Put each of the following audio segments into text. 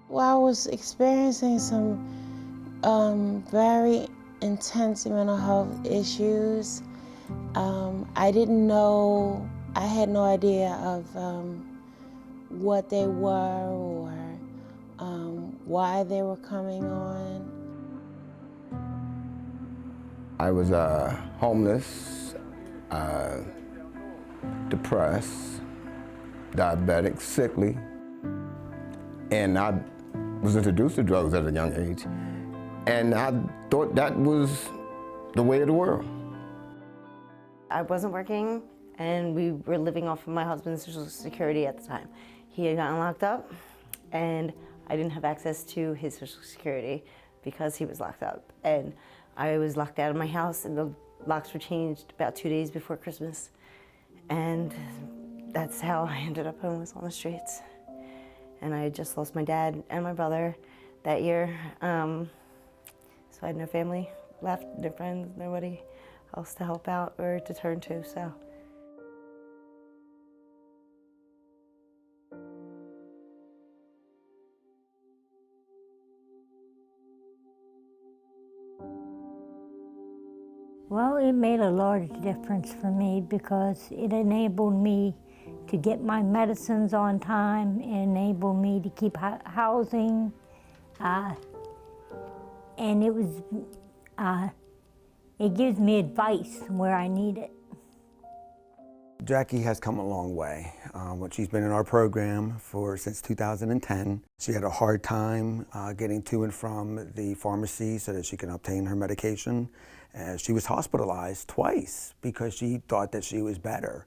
Well, I was experiencing some very intense mental health issues. I didn't know, I had no idea of what they were or why they were coming on. I was homeless, depressed, diabetic, sickly, and I was introduced to drugs at a young age, and I thought that was the way of the world. I wasn't working, and we were living off of my husband's Social Security at the time. He had gotten locked up, and I didn't have access to his Social Security because he was locked up. And I was locked out of my house, and the locks were changed about 2 days before Christmas. And that's how I ended up homeless on the streets. And I had just lost my dad and my brother that year. So I had no family left, no friends, nobody else to help out or to turn to, so. Well, it made a large difference for me because it enabled me to get my medicines on time, it enabled me to keep housing, and it gives me advice where I need it. Jackie has come a long way. She's been in our program since 2010. She had a hard time getting to and from the pharmacy so that she can obtain her medication. She was hospitalized twice because she thought that she was better.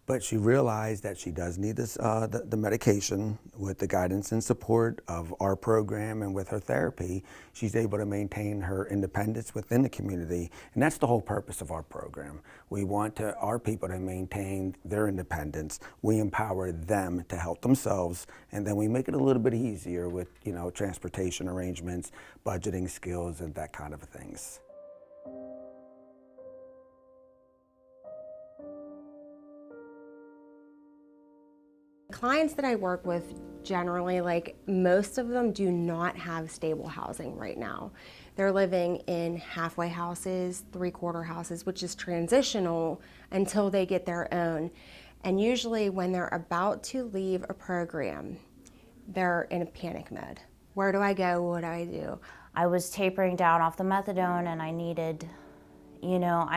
But she realized that she does need the medication. With the guidance and support of our program and with her therapy, she's able to maintain her independence within the community. And that's the whole purpose of our program. We want our people to maintain their independence. We empower them to help themselves, and then we make it a little bit easier with, transportation arrangements, budgeting skills, and that kind of things. Clients that I work with generally, most of them do not have stable housing right now. They're living in halfway houses, three-quarter houses, which is transitional until they get their own. And usually when they're about to leave a program, they're in a panic mode. Where do I go? What do I do? I was tapering down off the methadone, and I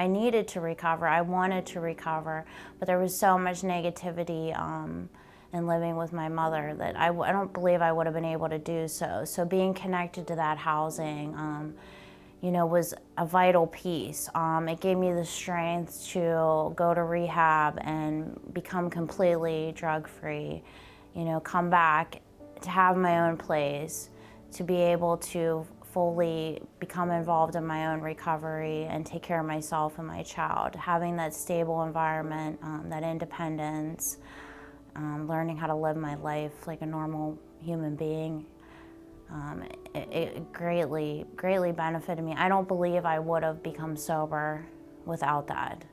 needed to recover. I wanted to recover, but there was so much negativity and living with my mother that I don't believe I would have been able to do so. So being connected to that housing, was a vital piece. It gave me the strength to go to rehab and become completely drug-free, come back, to have my own place, to be able to fully become involved in my own recovery and take care of myself and my child. Having that stable environment, that independence, learning how to live my life like a normal human being, it greatly benefited me. I don't believe I would have become sober without that.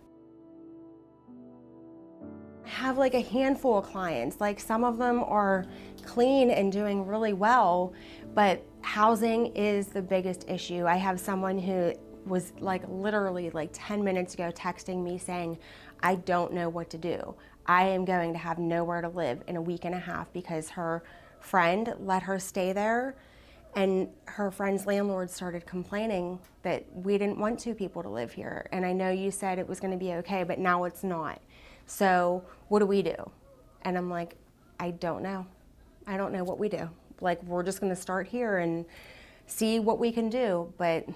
I have a handful of clients. Some of them are clean and doing really well, but housing is the biggest issue. I have someone who was literally 10 minutes ago texting me saying, I don't know what to do. I am going to have nowhere to live in a week and a half because her friend let her stay there, and her friend's landlord started complaining that we didn't want two people to live here. And I know you said it was going to be okay, but now it's not. So what do we do? And I'm like, I don't know. I don't know what we do. We're just going to start here and see what we can do, but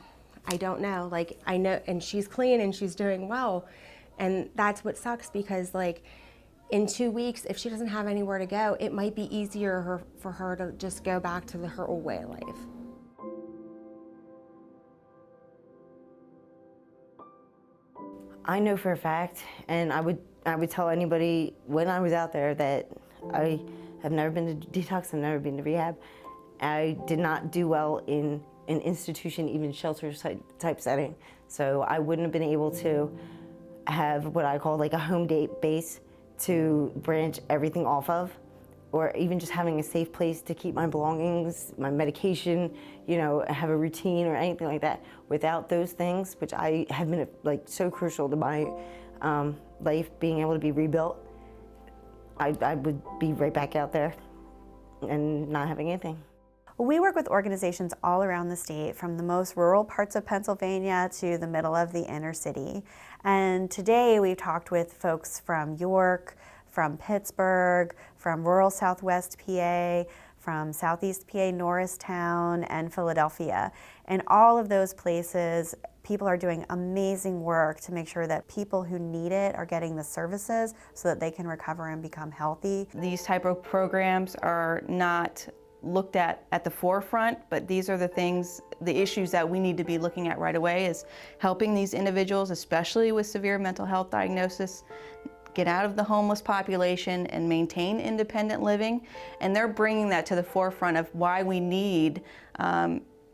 I don't know. I know, and she's clean and she's doing well. And that's what sucks because in 2 weeks, if she doesn't have anywhere to go, it might be easier for her to just go back to her old way of life. I know for a fact, and I would tell anybody when I was out there that I have never been to detox, I've never been to rehab. I did not do well in an institution, even shelter type setting. So I wouldn't have been able to have what I call a home base to branch everything off of. or even just having a safe place to keep my belongings, my medication, you know, have a routine or anything like that. Without those things, which I have been like so crucial to my life being able to be rebuilt, I would be right back out there and not having anything. We work with organizations all around the state, from the most rural parts of Pennsylvania to the middle of the inner city. And today we've talked with folks from York, from Pittsburgh, from rural Southwest PA, from Southeast PA, Norristown, and Philadelphia. And all of those places, people are doing amazing work to make sure that people who need it are getting the services so that they can recover and become healthy. These type of programs are not looked at the forefront, but these are the things, the issues that we need to be looking at right away, is helping these individuals, especially with severe mental health diagnosis, get out of the homeless population and maintain independent living. And they're bringing that to the forefront of why we need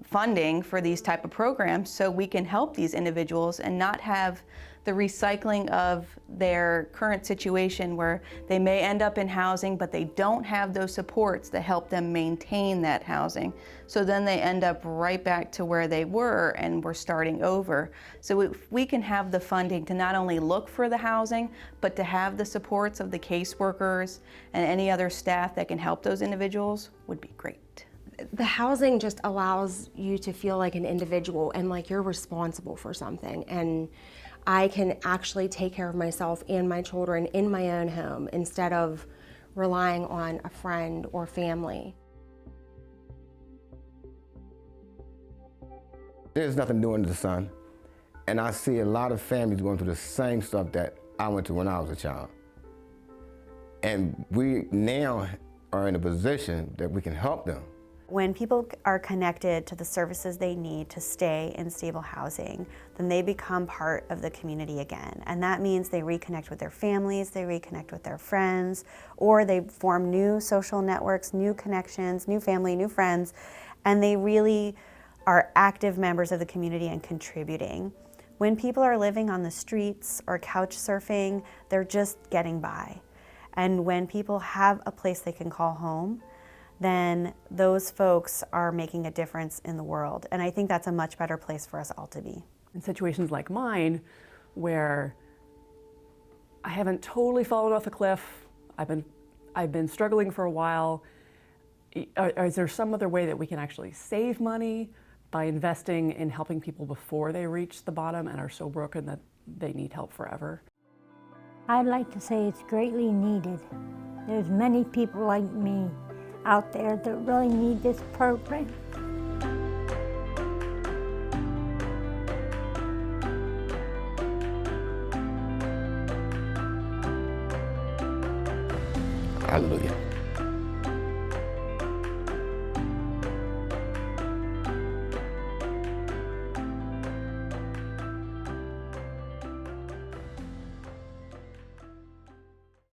funding for these type of programs, so we can help these individuals and not have the recycling of their current situation where they may end up in housing, but they don't have those supports that help them maintain that housing. So then they end up right back to where they were and we're starting over. So if we can have the funding to not only look for the housing, but to have the supports of the caseworkers and any other staff that can help those individuals, would be great. The housing just allows you to feel like an individual and like you're responsible for something, and I can actually take care of myself and my children in my own home instead of relying on a friend or family. There's nothing new under the sun, and I see a lot of families going through the same stuff that I went through when I was a child. And we now are in a position that we can help them. When people are connected to the services they need to stay in stable housing, then they become part of the community again. And that means they reconnect with their families, they reconnect with their friends, or they form new social networks, new connections, new family, new friends, and they really are active members of the community and contributing. When people are living on the streets or couch surfing, they're just getting by. And when people have a place they can call home, then those folks are making a difference in the world. And I think that's a much better place for us all to be. In situations like mine, where I haven't totally fallen off a cliff, I've been struggling for a while, is there some other way that we can actually save money by investing in helping people before they reach the bottom and are so broken that they need help forever? I'd like to say it's greatly needed. There's many people like me out there that really need this program. Hallelujah.